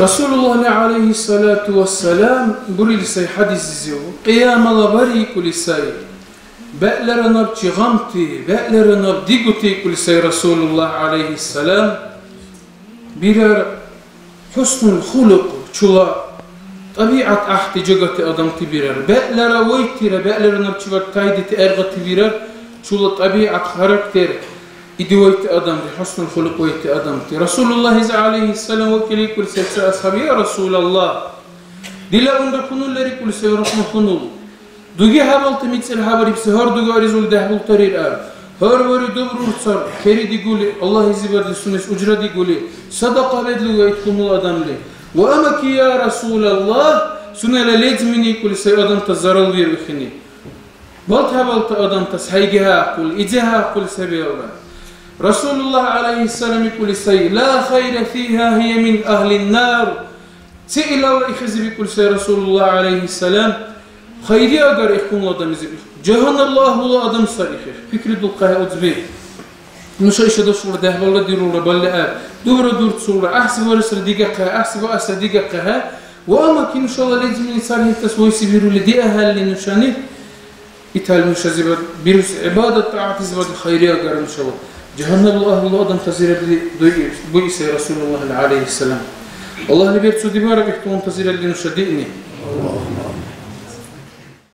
Resulullah aleyhissalatu vesselam burilsay hadisi o. Qiyamala bari kulisay. Be'ler nab çiğamti, be'ler nab diguti kulisay Resulullah aleyhissalam. Birer husnul huluk çula tabiat ahti jagati adamti birer. Be'lere vaytire, be'ler nab çivat tayditi ergati birer. Çula tabiat karakter. İdivayt adamti, husnul huluk vayt adamti. Resulullah aleyhisselam vakili kulse ashabi ya Resulallah. Dila unda kunulleri kulse rahma kunul. Dugi habaltı mitsel habari bise har dugi arizul dehbul tarir ar. Har vari dobrur sar. Keri diguli Allah izibardi sunes ucra diguli. Sadaka bedlu vayt kunul adamli. Ve ama ki ya Resulallah sunele lezmini kulse adamta zaral bir ukhini. Balt habaltı adamta saygiha kul, idziha kul sebiyallah. Resulullah aleyhisselam يقول سي لا خير فيها هي من أهل النار سئل الله إخزي بيقول سي رسول الله عليه السلام خيري أقر إخكم adam جهن الله الله adam صريح فكرة دقها أزبي نشا إشهد صورة ده والله ديرورة بلا دورة دور صورة أحسب ورسل دقيقة أحسب أسر دقيقة وأما كي إن شاء الله لازم الإنسان يتسوي سبيرو لدي أهل لنشاني إتهال نشا زبر بيرس عبادة طاعة زبر خيري أقر إن شاء الله Cehennem Allah adam tazir edildi bu ise Resulullah aleyhisselam. Allah libet su dibara bihtu tazir edildi nuşadini.